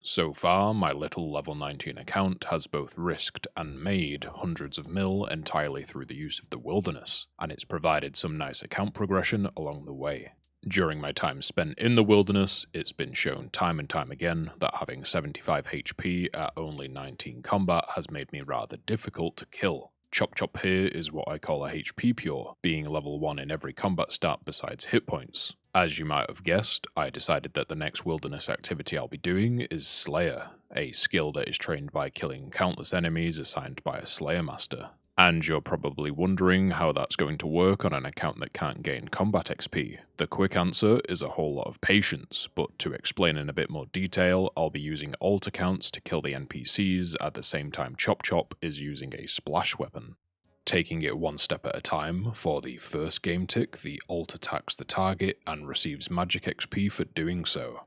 So far, my little level 19 account has both risked and made hundreds of mil entirely through the use of the wilderness, and it's provided some nice account progression along the way. During my time spent in the wilderness, it's been shown time and time again that having 75 HP at only 19 combat has made me rather difficult to kill. Chop Chop here is what I call a HP pure, being level 1 in every combat stat besides hit points. As you might have guessed, I decided that the next wilderness activity I'll be doing is Slayer, a skill that is trained by killing countless enemies assigned by a Slayer Master. And you're probably wondering how that's going to work on an account that can't gain combat XP. The quick answer is a whole lot of patience, but to explain in a bit more detail, I'll be using alt accounts to kill the NPCs at the same time Chop Chop is using a splash weapon. Taking it one step at a time, for the first game tick, the alt attacks the target and receives magic XP for doing so.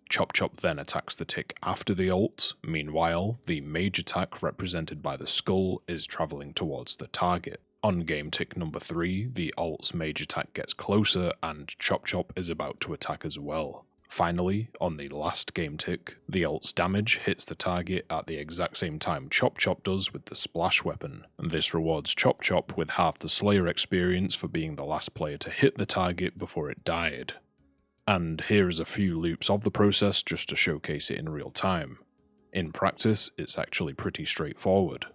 Chop Chop then attacks the tick after the ult. Meanwhile, the mage attack represented by the skull is travelling towards the target. On game tick number 3, the alt's mage attack gets closer and Chop Chop is about to attack as well. Finally, on the last game tick, the alt's damage hits the target at the exact same time Chop Chop does with the splash weapon. This rewards Chop Chop with half the Slayer experience for being the last player to hit the target before it died. And here is a few loops of the process just to showcase it in real time. In practice, it's actually pretty straightforward.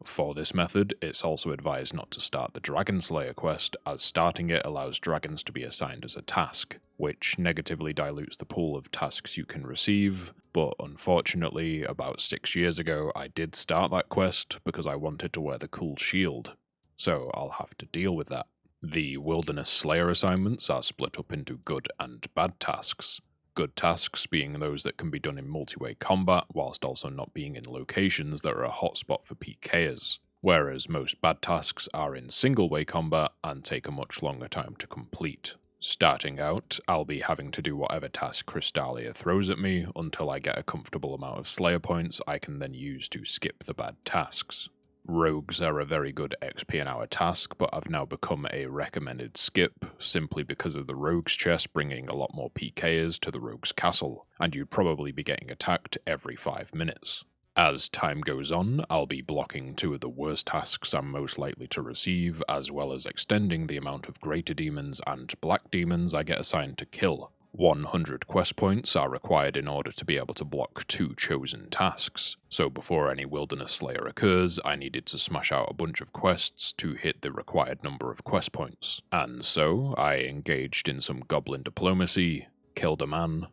For this method, it's also advised not to start the Dragon Slayer quest, as starting it allows dragons to be assigned as a task, which negatively dilutes the pool of tasks you can receive, but unfortunately, about 6 years ago I did start that quest because I wanted to wear the cool shield, so I'll have to deal with that. The Wilderness Slayer assignments are split up into good and bad tasks. Good tasks being those that can be done in multi-way combat, whilst also not being in locations that are a hotspot for PKers, whereas most bad tasks are in single-way combat and take a much longer time to complete. Starting out, I'll be having to do whatever task Crystalia throws at me until I get a comfortable amount of Slayer points I can then use to skip the bad tasks. Rogues are a very good XP an hour task, but have now become a recommended skip, simply because of the Rogue's chest bringing a lot more PKers to the Rogue's castle, and you'd probably be getting attacked every 5 minutes. As time goes on, I'll be blocking 2 of the worst tasks I'm most likely to receive, as well as extending the amount of Greater Demons and Black Demons I get assigned to kill. 100 quest points are required in order to be able to block 2 chosen tasks, so before any Wilderness Slayer occurs, I needed to smash out a bunch of quests to hit the required number of quest points. And so, I engaged in some goblin diplomacy, killed a man,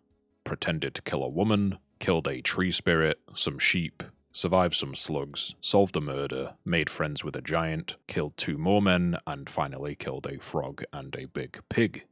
pretended to kill a woman, killed a tree spirit, some sheep, survived some slugs, solved a murder, made friends with a giant, killed 2 more men, and finally killed a frog and a big pig.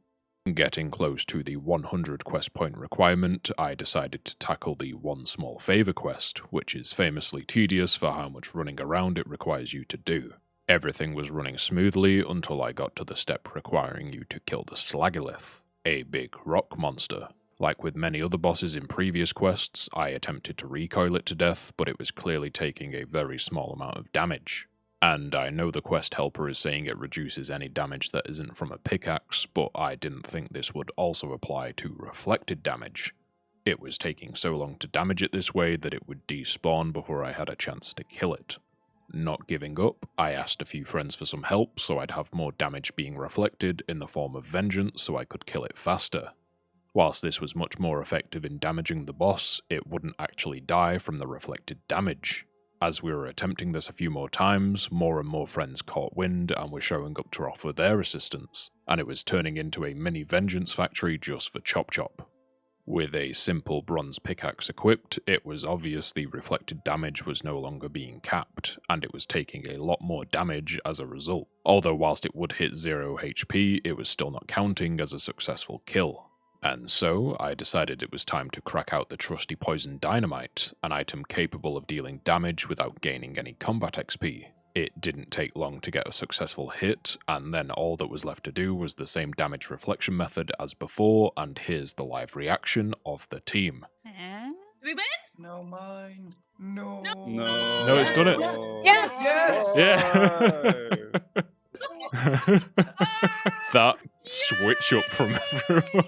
Getting close to the 100 quest point requirement, I decided to tackle the One Small Favour quest, which is famously tedious for how much running around it requires you to do. Everything was running smoothly until I got to the step requiring you to kill the Slagolith, a big rock monster. Like with many other bosses in previous quests, I attempted to recoil it to death, but it was clearly taking a very small amount of damage. And I know the quest helper is saying it reduces any damage that isn't from a pickaxe, but I didn't think this would also apply to reflected damage. It was taking so long to damage it this way that it would despawn before I had a chance to kill it. Not giving up, I asked a few friends for some help so I'd have more damage being reflected in the form of vengeance so I could kill it faster. Whilst this was much more effective in damaging the boss, it wouldn't actually die from the reflected damage. As we were attempting this a few more times, more and more friends caught wind and were showing up to offer their assistance, and it was turning into a mini vengeance factory just for Chop Chop. With a simple bronze pickaxe equipped, it was obvious the reflected damage was no longer being capped, and it was taking a lot more damage as a result. Although whilst it would hit 0 HP, it was still not counting as a successful kill. And so, I decided it was time to crack out the trusty Poison Dynamite, an item capable of dealing damage without gaining any combat XP. It didn't take long to get a successful hit, and then all that was left to do was the same damage reflection method as before, and here's the live reaction of the team. Did we win? No, mine. No. No, it's done it. Yes. Yes. Yeah. That switch up from everyone.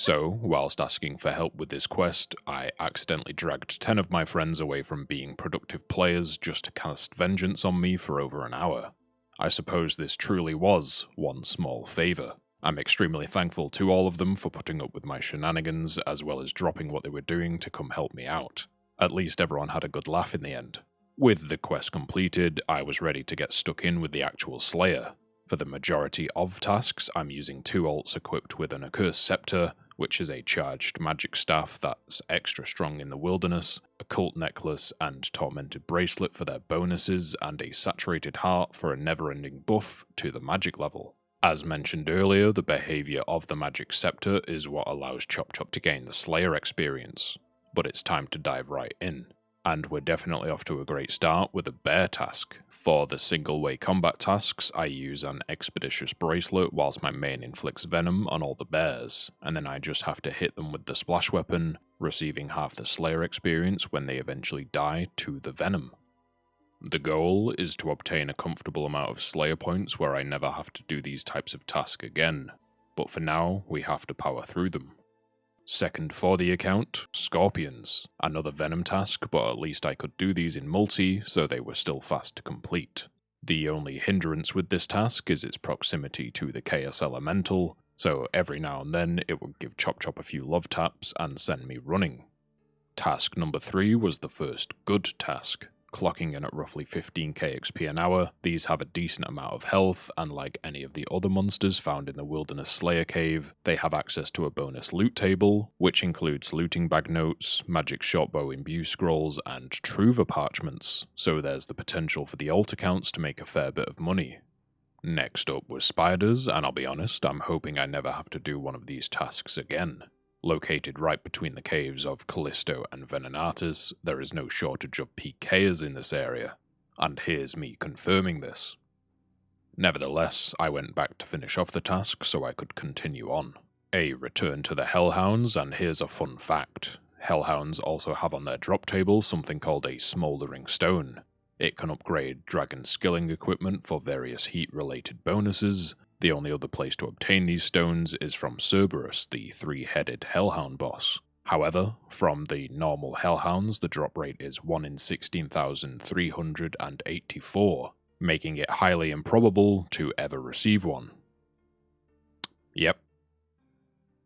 So, whilst asking for help with this quest, I accidentally dragged 10 of my friends away from being productive players just to cast vengeance on me for over an hour. I suppose this truly was one small favour. I'm extremely thankful to all of them for putting up with my shenanigans, as well as dropping what they were doing to come help me out. At least everyone had a good laugh in the end. With the quest completed, I was ready to get stuck in with the actual Slayer. For the majority of tasks, I'm using 2 alts equipped with an Accursed Scepter, which is a charged magic staff that's extra strong in the wilderness, a cult necklace and tormented bracelet for their bonuses, and a saturated heart for a never-ending buff to the magic level. As mentioned earlier, the behaviour of the magic scepter is what allows Chop Chop to gain the Slayer experience, but it's time to dive right in. And we're definitely off to a great start with a bear task. For the single-way combat tasks, I use an expeditious bracelet whilst my main inflicts venom on all the bears, and then I just have to hit them with the splash weapon, receiving half the Slayer experience when they eventually die to the venom. The goal is to obtain a comfortable amount of Slayer points where I never have to do these types of tasks again, but for now we have to power through them. Second for the account, Scorpions. Another Venom task, but at least I could do these in multi, so they were still fast to complete. The only hindrance with this task is its proximity to the Chaos Elemental, so every now and then it would give Chop Chop a few love taps and send me running. Task number 3 was the first good task. Clocking in at roughly 15k XP an hour, these have a decent amount of health, and like any of the other monsters found in the Wilderness Slayer Cave, they have access to a bonus loot table, which includes looting bag notes, magic shortbow imbue scrolls, and Truva parchments, so there's the potential for the alt accounts to make a fair bit of money. Next up was spiders, and I'll be honest, I'm hoping I never have to do one of these tasks again. Located right between the caves of Callisto and Venenatus, there is no shortage of PKers in this area, and here's me confirming this. Nevertheless, I went back to finish off the task so I could continue on. A return to the Hellhounds, and here's a fun fact. Hellhounds also have on their drop table something called a Smouldering Stone. It can upgrade dragon skilling equipment for various heat-related bonuses. The only other place to obtain these stones is from Cerberus, the 3-headed Hellhound boss. However, from the normal Hellhounds, the drop rate is 1 in 16,384, making it highly improbable to ever receive one. Yep.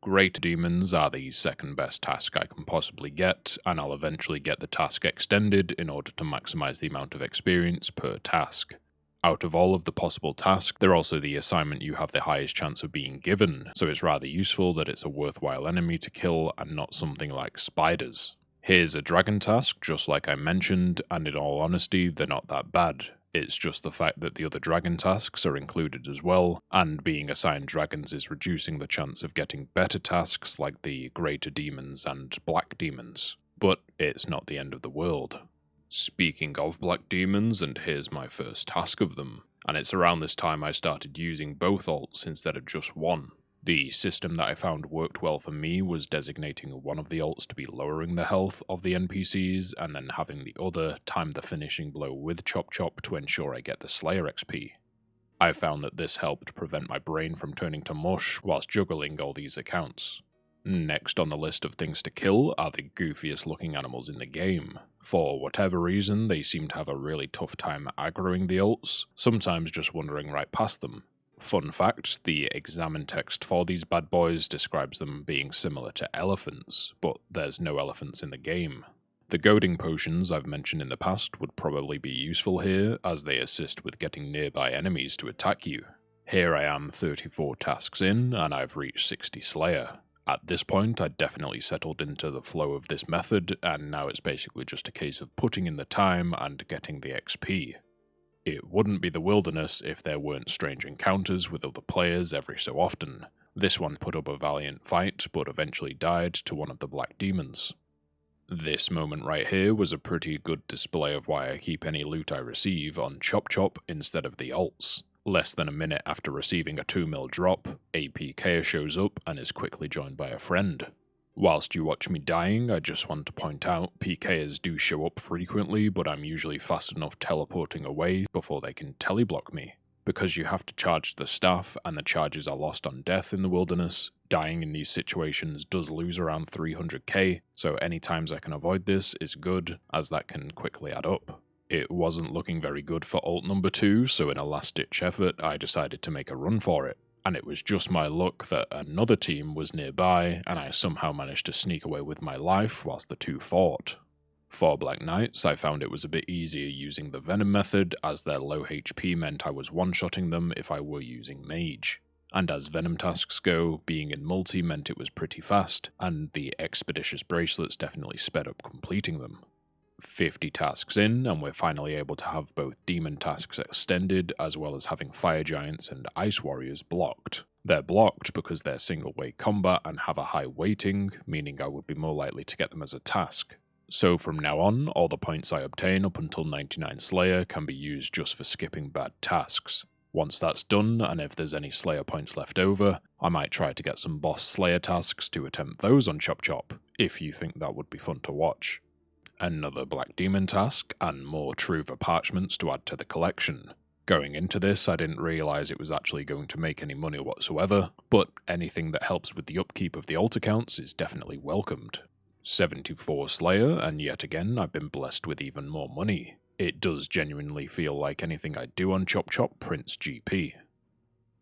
Great Demons are the second best task I can possibly get, and I'll eventually get the task extended in order to maximize the amount of experience per task. Out of all of the possible tasks, they're also the assignment you have the highest chance of being given, so it's rather useful that it's a worthwhile enemy to kill and not something like spiders. Here's a dragon task, just like I mentioned, and in all honesty, they're not that bad. It's just the fact that the other dragon tasks are included as well, and being assigned dragons is reducing the chance of getting better tasks like the Greater Demons and Black Demons. But it's not the end of the world. Speaking of Black Demons, and here's my first task of them, and it's around this time I started using both alts instead of just one. The system that I found worked well for me was designating one of the alts to be lowering the health of the NPCs, and then having the other time the finishing blow with Chop Chop to ensure I get the Slayer XP. I found that this helped prevent my brain from turning to mush whilst juggling all these accounts. Next on the list of things to kill are the goofiest looking animals in the game. For whatever reason, they seem to have a really tough time aggroing the ults, sometimes just wandering right past them. Fun fact, the examine text for these bad boys describes them being similar to elephants, but there's no elephants in the game. The goading potions I've mentioned in the past would probably be useful here, as they assist with getting nearby enemies to attack you. Here I am 34 tasks in, and I've reached 60 Slayer. At this point, I'd definitely settled into the flow of this method, and now it's basically just a case of putting in the time and getting the XP. It wouldn't be the Wilderness if there weren't strange encounters with other players every so often. This one put up a valiant fight, but eventually died to one of the Black Demons. This moment right here was a pretty good display of why I keep any loot I receive on Chop Chop instead of the alts. Less than a minute after receiving a 2 mil drop, a PKer shows up and is quickly joined by a friend. Whilst you watch me dying, I just want to point out PKers do show up frequently, but I'm usually fast enough teleporting away before they can teleblock me. Because you have to charge the staff and the charges are lost on death in the wilderness, dying in these situations does lose around 300k, so any times I can avoid this is good, as that can quickly add up. It wasn't looking very good for alt number 2, so in a last-ditch effort I decided to make a run for it. And it was just my luck that another team was nearby, and I somehow managed to sneak away with my life whilst the two fought. For Black Knights, I found it was a bit easier using the Venom method, as their low HP meant I was one-shotting them if I were using Mage. And as Venom tasks go, being in multi meant it was pretty fast, and the Expeditious Bracelets definitely sped up completing them. 50 tasks in, and we're finally able to have both Demon tasks extended, as well as having Fire Giants and Ice Warriors blocked. They're blocked because they're single-way combat and have a high weighting, meaning I would be more likely to get them as a task. So from now on, all the points I obtain up until 99 Slayer can be used just for skipping bad tasks. Once that's done, and if there's any Slayer points left over, I might try to get some boss Slayer tasks to attempt those on Chop Chop, if you think that would be fun to watch. Another Black Demon task, and more Truva parchments to add to the collection. Going into this, I didn't realise it was actually going to make any money whatsoever, but anything that helps with the upkeep of the alt accounts is definitely welcomed. 74 Slayer, and yet again I've been blessed with even more money. It does genuinely feel like anything I do on Chop Chop prints GP.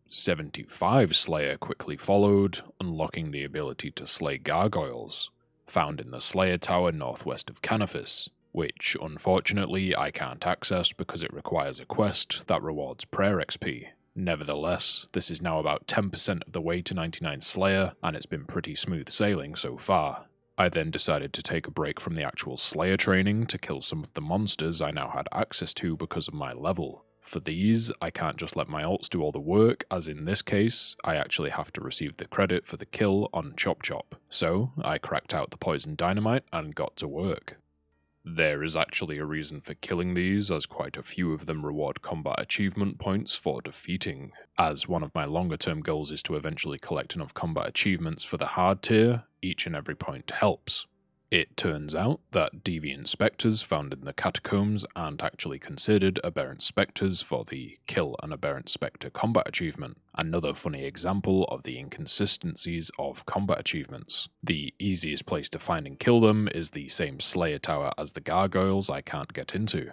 75 Slayer quickly followed, unlocking the ability to slay gargoyles, found in the Slayer Tower northwest of Canifis, which unfortunately I can't access because it requires a quest that rewards prayer XP. Nevertheless, this is now about 10% of the way to 99 Slayer, and it's been pretty smooth sailing so far. I then decided to take a break from the actual Slayer training to kill some of the monsters I now had access to because of my level. For these, I can't just let my alts do all the work, as in this case, I actually have to receive the credit for the kill on Chop Chop. So, I cracked out the poison dynamite and got to work. There is actually a reason for killing these, as quite a few of them reward combat achievement points for defeating, as one of my longer term goals is to eventually collect enough combat achievements for the hard tier. Each and every point helps. It turns out that deviant spectres found in the catacombs aren't actually considered aberrant spectres for the kill an aberrant spectre combat achievement. Another funny example of the inconsistencies of combat achievements. The easiest place to find and kill them is the same Slayer Tower as the gargoyles I can't get into.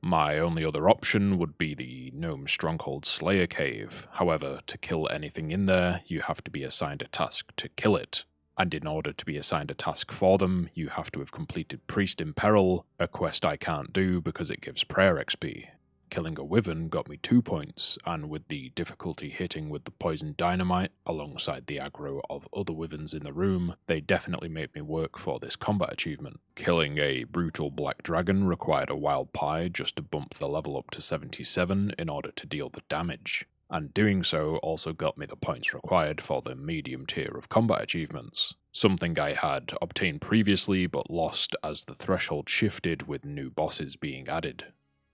My only other option would be the Gnome Stronghold Slayer Cave. However, to kill anything in there, you have to be assigned a task to kill it. And in order to be assigned a task for them, you have to have completed Priest in Peril, a quest I can't do because it gives prayer XP. Killing a wyvern got me 2 points, and with the difficulty hitting with the poison dynamite, alongside the aggro of other wyverns in the room, they definitely made me work for this combat achievement. Killing a brutal black dragon required a wild pie just to bump the level up to 77 in order to deal the damage. And doing so also got me the points required for the medium tier of combat achievements, something I had obtained previously but lost as the threshold shifted with new bosses being added.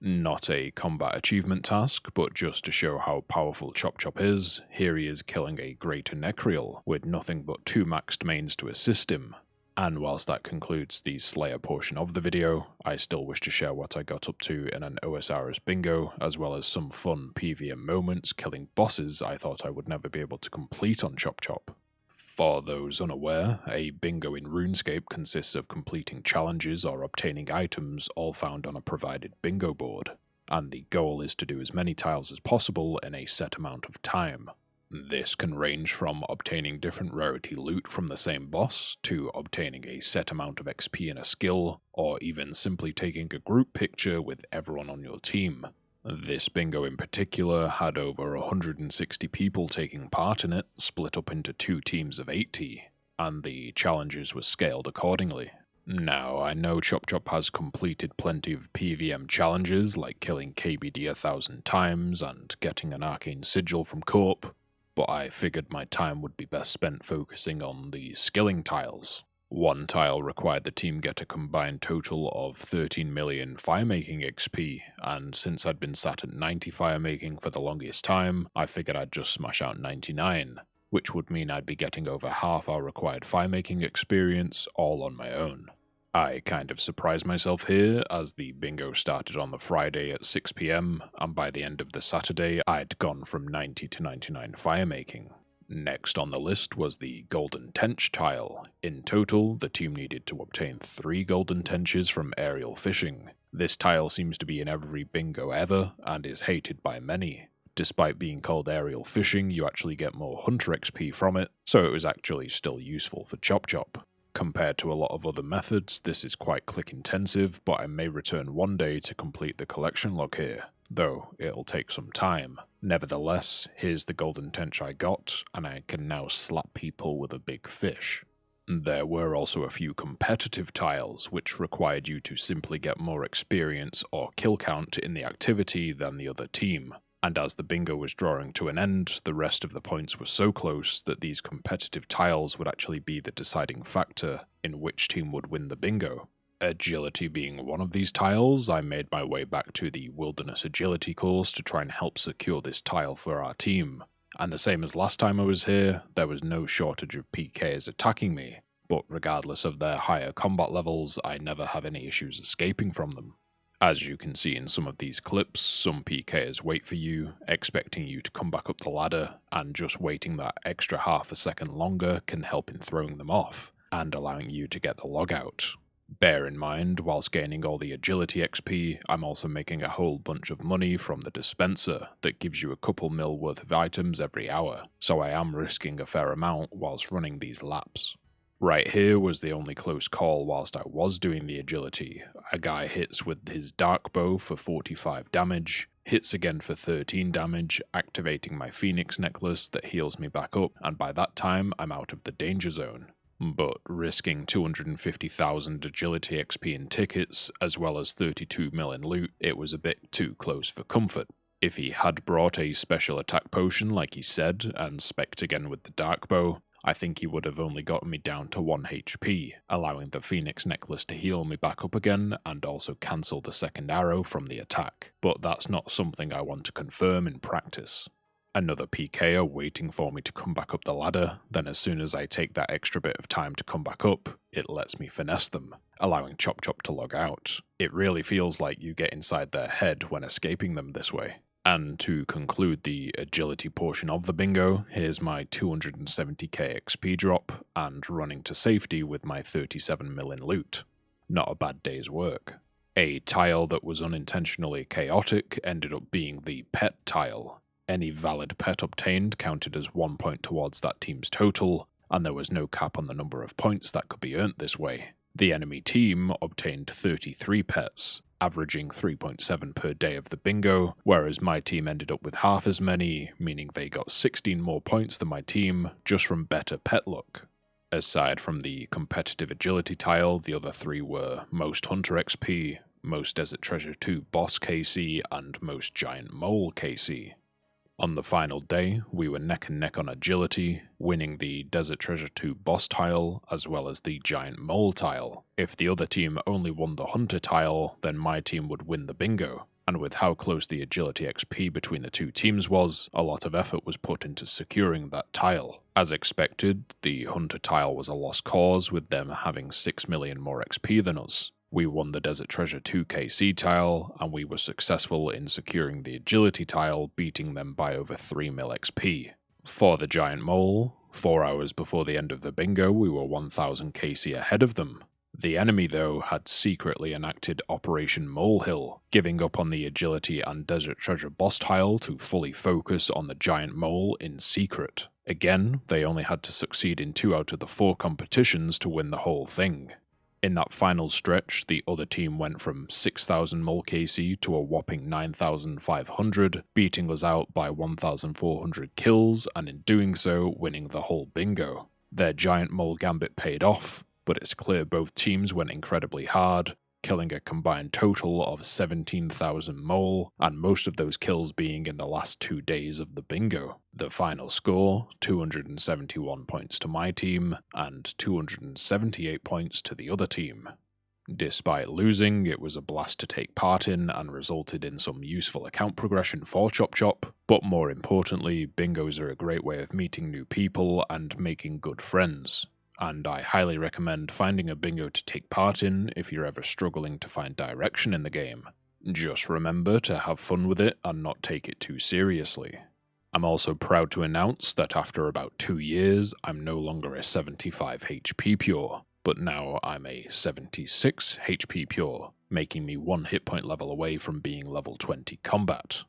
Not a combat achievement task, but just to show how powerful Chop Chop is, here he is killing a Greater Necrial with nothing but 2 maxed mains to assist him. And whilst that concludes the Slayer portion of the video, I still wish to share what I got up to in an OSRS bingo, as well as some fun PvM moments killing bosses I thought I would never be able to complete on Chop Chop. For those unaware, a bingo in RuneScape consists of completing challenges or obtaining items all found on a provided bingo board, and the goal is to do as many tiles as possible in a set amount of time. This can range from obtaining different rarity loot from the same boss, to obtaining a set amount of XP in a skill, or even simply taking a group picture with everyone on your team. This bingo in particular had over 160 people taking part in it, split up into 2 teams of 80, and the challenges were scaled accordingly. Now, I know Chop Chop has completed plenty of PvM challenges, like killing KBD 1,000 times and getting an arcane sigil from Corp, but I figured my time would be best spent focusing on the skilling tiles. One tile required the team get a combined total of 13 million firemaking XP, and since I'd been sat at 90 firemaking for the longest time, I figured I'd just smash out 99, which would mean I'd be getting over half our required firemaking experience all on my own. I kind of surprised myself here, as the bingo started on the Friday at 6 PM, and by the end of the Saturday I'd gone from 90 to 99 firemaking. Next on the list was the Golden Tench tile. In total, the team needed to obtain 3 Golden Tenches from aerial fishing. This tile seems to be in every bingo ever, and is hated by many. Despite being called aerial fishing, you actually get more Hunter XP from it, so it was actually still useful for Chop Chop. Compared to a lot of other methods, this is quite click intensive, but I may return one day to complete the collection log here, though it'll take some time. Nevertheless, here's the Golden Tench I got, and I can now slap people with a big fish. There were also a few competitive tiles, which required you to simply get more experience or kill count in the activity than the other team. And as the bingo was drawing to an end, the rest of the points were so close that these competitive tiles would actually be the deciding factor in which team would win the bingo. Agility being one of these tiles, I made my way back to the Wilderness Agility course to try and help secure this tile for our team. And the same as last time I was here, there was no shortage of PKs attacking me, but regardless of their higher combat levels, I never have any issues escaping from them. As you can see in some of these clips, some PKs wait for you, expecting you to come back up the ladder, and just waiting that extra half a second longer can help in throwing them off, and allowing you to get the log out. Bear in mind, whilst gaining all the agility XP, I'm also making a whole bunch of money from the dispenser that gives you a couple mil worth of items every hour, so I am risking a fair amount whilst running these laps. Right here was the only close call whilst I was doing the agility. A guy hits with his dark bow for 45 damage, hits again for 13 damage, activating my Phoenix necklace that heals me back up, and by that time I'm out of the danger zone. But risking 250,000 agility XP in tickets, as well as 32 mil in loot, it was a bit too close for comfort. If he had brought a special attack potion like he said, and spec'd again with the dark bow, I think he would have only gotten me down to 1 HP, allowing the Phoenix necklace to heal me back up again and also cancel the second arrow from the attack. But that's not something I want to confirm in practice. Another PKer waiting for me to come back up the ladder, then as soon as I take that extra bit of time to come back up, it lets me finesse them, allowing Chop Chop to log out. It really feels like you get inside their head when escaping them this way. And to conclude the agility portion of the bingo, here's my 270k XP drop, and running to safety with my 37 mil in loot. Not a bad day's work. A tile that was unintentionally chaotic ended up being the pet tile. Any valid pet obtained counted as 1 point towards that team's total, and there was no cap on the number of points that could be earned this way. The enemy team obtained 33 pets, averaging 3.7 per day of the bingo, whereas my team ended up with half as many, meaning they got 16 more points than my team, just from better pet luck. Aside from the competitive agility tile, the other 3 were most Hunter XP, most Desert Treasure 2 Boss KC, and most Giant Mole KC. On the final day, we were neck and neck on agility, winning the Desert Treasure 2 boss tile, as well as the Giant Mole tile. If the other team only won the Hunter tile, then my team would win the bingo. And with how close the agility XP between the two teams was, a lot of effort was put into securing that tile. As expected, the Hunter tile was a lost cause, with them having 6 million more XP than us. We won the Desert Treasure 2 KC tile, and we were successful in securing the agility tile, beating them by over 3 mil XP. For the Giant Mole, 4 hours before the end of the bingo, we were 1000 KC ahead of them. The enemy, though, had secretly enacted Operation Molehill, giving up on the agility and Desert Treasure boss tile to fully focus on the Giant Mole in secret. Again, they only had to succeed in 2 out of the 4 competitions to win the whole thing. In that final stretch, the other team went from 6,000 mole KC to a whopping 9,500, beating us out by 1,400 kills, and in doing so, winning the whole bingo. Their Giant Mole gambit paid off, but it's clear both teams went incredibly hard, killing a combined total of 17,000 mole, and most of those kills being in the last 2 days of the bingo. The final score, 271 points to my team, and 278 points to the other team. Despite losing, it was a blast to take part in and resulted in some useful account progression for Chop Chop, but more importantly, bingos are a great way of meeting new people and making good friends. and I highly recommend finding a bingo to take part in if you're ever struggling to find direction in the game. Just remember to have fun with it and not take it too seriously. I'm also proud to announce that after about 2 years, I'm no longer a 75 HP pure, but now I'm a 76 HP pure, making me 1 hit point level away from being level 20 combat.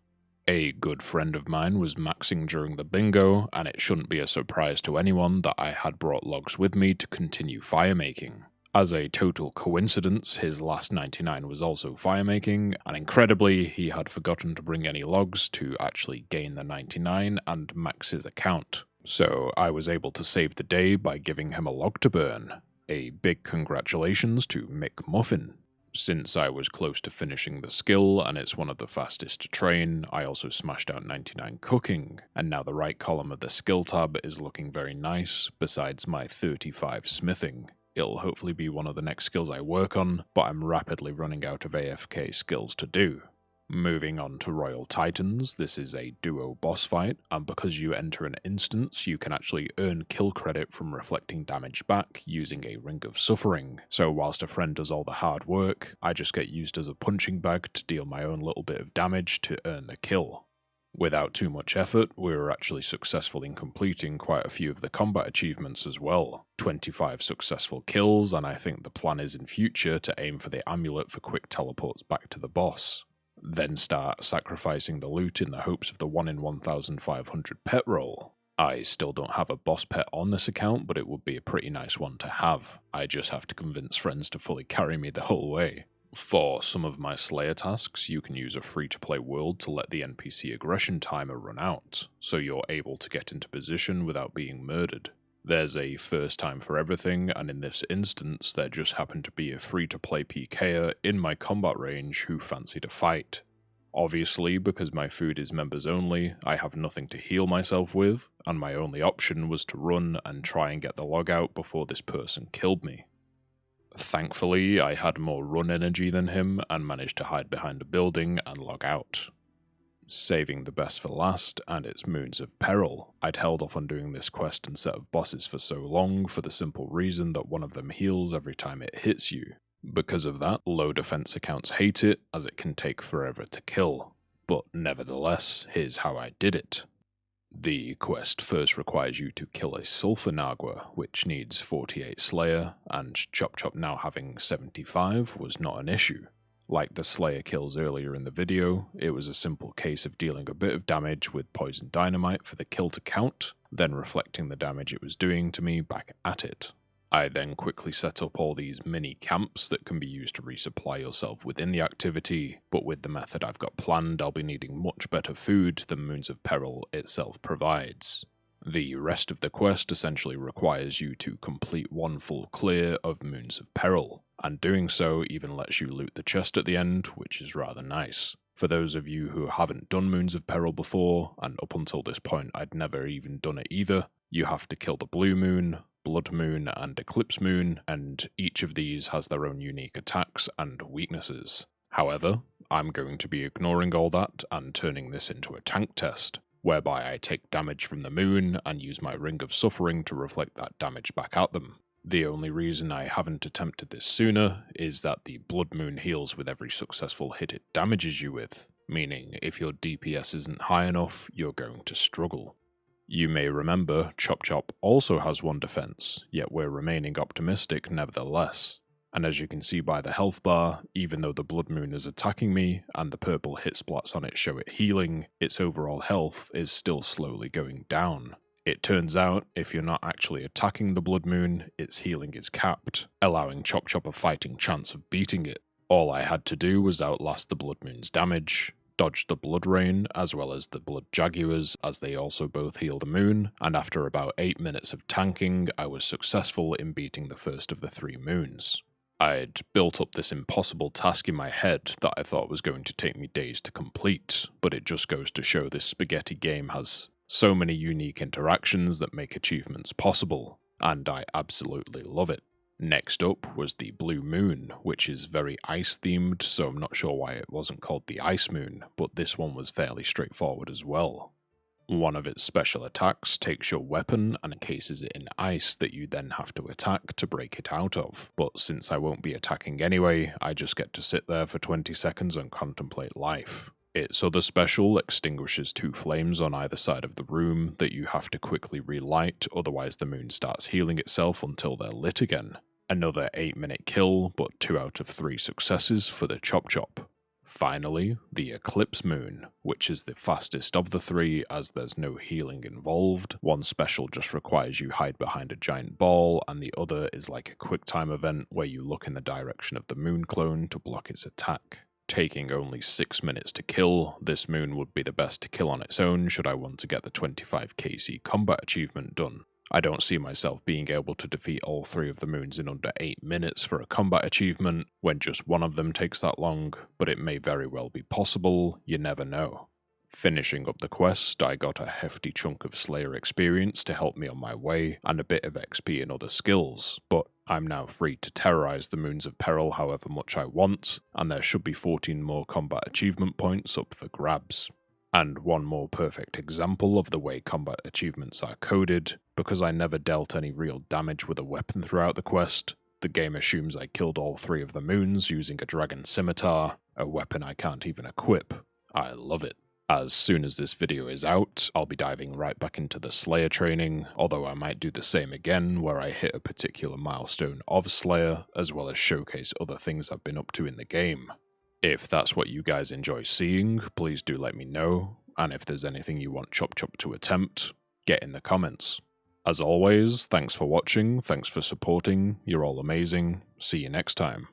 A good friend of mine was maxing during the bingo, and it shouldn't be a surprise to anyone that I had brought logs with me to continue firemaking. As a total coincidence, his last 99 was also firemaking, and incredibly, he had forgotten to bring any logs to actually gain the 99 and max his account. So I was able to save the day by giving him a log to burn. A big congratulations to Mick Muffin. Since I was close to finishing the skill and it's one of the fastest to train, I also smashed out 99 cooking, and now the right column of the skill tab is looking very nice, besides my 35 smithing. It'll hopefully be one of the next skills I work on, but I'm rapidly running out of AFK skills to do. Moving on to Royal Titans, this is a duo boss fight, and because you enter an instance, you can actually earn kill credit from reflecting damage back using a Ring of Suffering. So whilst a friend does all the hard work, I just get used as a punching bag to deal my own little bit of damage to earn the kill. Without too much effort, we were actually successful in completing quite a few of the combat achievements as well. 25 successful kills, and I think the plan is in future to aim for the amulet for quick teleports back to the boss. Then start sacrificing the loot in the hopes of the 1 in 1,500 pet roll. I still don't have a boss pet on this account, but it would be a pretty nice one to have. I just have to convince friends to fully carry me the whole way. For some of my Slayer tasks, you can use a free-to-play world to let the NPC aggression timer run out, so you're able to get into position without being murdered. There's a first time for everything, and in this instance there just happened to be a free-to-play PKer in my combat range who fancied a fight. Obviously, because my food is members only, I have nothing to heal myself with, and my only option was to run and try and get the log out before this person killed me. Thankfully, I had more run energy than him and managed to hide behind a building and log out. Saving the best for last, and it's Moons of Peril. I'd held off on doing this quest and set of bosses for so long for the simple reason that one of them heals every time it hits you. Because of that, low defense accounts hate it, as it can take forever to kill. But nevertheless, here's how I did it. The quest first requires you to kill a Sulphur Nagua, which needs 48 Slayer, and Chop Chop now having 75 was not an issue. Like the Slayer kills earlier in the video, it was a simple case of dealing a bit of damage with Poison Dynamite for the kill to count, then reflecting the damage it was doing to me back at it. I then quickly set up all these mini camps that can be used to resupply yourself within the activity, but with the method I've got planned, I'll be needing much better food than Moons of Peril itself provides. The rest of the quest essentially requires you to complete 1 full clear of Moons of Peril, and doing so even lets you loot the chest at the end, which is rather nice. For those of you who haven't done Moons of Peril before, and up until this point I'd never even done it either, you have to kill the Blue Moon, Blood Moon, and Eclipse Moon, and each of these has their own unique attacks and weaknesses. However, I'm going to be ignoring all that and turning this into a tank test, whereby I take damage from the moon and use my Ring of Suffering to reflect that damage back at them. The only reason I haven't attempted this sooner is that the Blood Moon heals with every successful hit it damages you with, meaning if your DPS isn't high enough, you're going to struggle. You may remember Chop Chop also has 1 defense, yet we're remaining optimistic nevertheless. And as you can see by the health bar, even though the Blood Moon is attacking me and the purple hit splats on it show it healing, its overall health is still slowly going down. It turns out, if you're not actually attacking the Blood Moon, its healing is capped, allowing Chop Chop a fighting chance of beating it. All I had to do was outlast the Blood Moon's damage, dodge the Blood Rain as well as the Blood Jaguars, as they also both heal the moon, and after about 8 minutes of tanking, I was successful in beating the first of the 3 moons. I'd built up this impossible task in my head that I thought was going to take me days to complete, but it just goes to show this spaghetti game has so many unique interactions that make achievements possible, and I absolutely love it. Next up was the Blue Moon, which is very ice-themed, so I'm not sure why it wasn't called the Ice Moon, but this one was fairly straightforward as well. One of its special attacks takes your weapon and encases it in ice that you then have to attack to break it out of. But since I won't be attacking anyway, I just get to sit there for 20 seconds and contemplate life. Its other special extinguishes 2 flames on either side of the room that you have to quickly relight, otherwise the moon starts healing itself until they're lit again. Another 8-minute kill, but 2 out of 3 successes for the Chop Chop. Finally, the Eclipse Moon, which is the fastest of the 3 as there's no healing involved. One special just requires you hide behind a giant ball, and the other is like a quick time event where you look in the direction of the moon clone to block its attack. Taking only 6 minutes to kill, this moon would be the best to kill on its own should I want to get the 25 KC combat achievement done. I don't see myself being able to defeat all 3 of the moons in under 8 minutes for a combat achievement when just one of them takes that long, but it may very well be possible, you never know. Finishing up the quest, I got a hefty chunk of Slayer experience to help me on my way, and a bit of XP and other skills, but I'm now free to terrorize the moons of Peril however much I want, and there should be 14 more combat achievement points up for grabs. And one more perfect example of the way combat achievements are coded, because I never dealt any real damage with a weapon throughout the quest, the game assumes I killed all 3 of the moons using a dragon scimitar, a weapon I can't even equip. I love it. As soon as this video is out, I'll be diving right back into the Slayer training, although I might do the same again where I hit a particular milestone of Slayer, as well as showcase other things I've been up to in the game. If that's what you guys enjoy seeing, please do let me know, and if there's anything you want Chop Chop to attempt, get in the comments. As always, thanks for watching, thanks for supporting, you're all amazing, see you next time.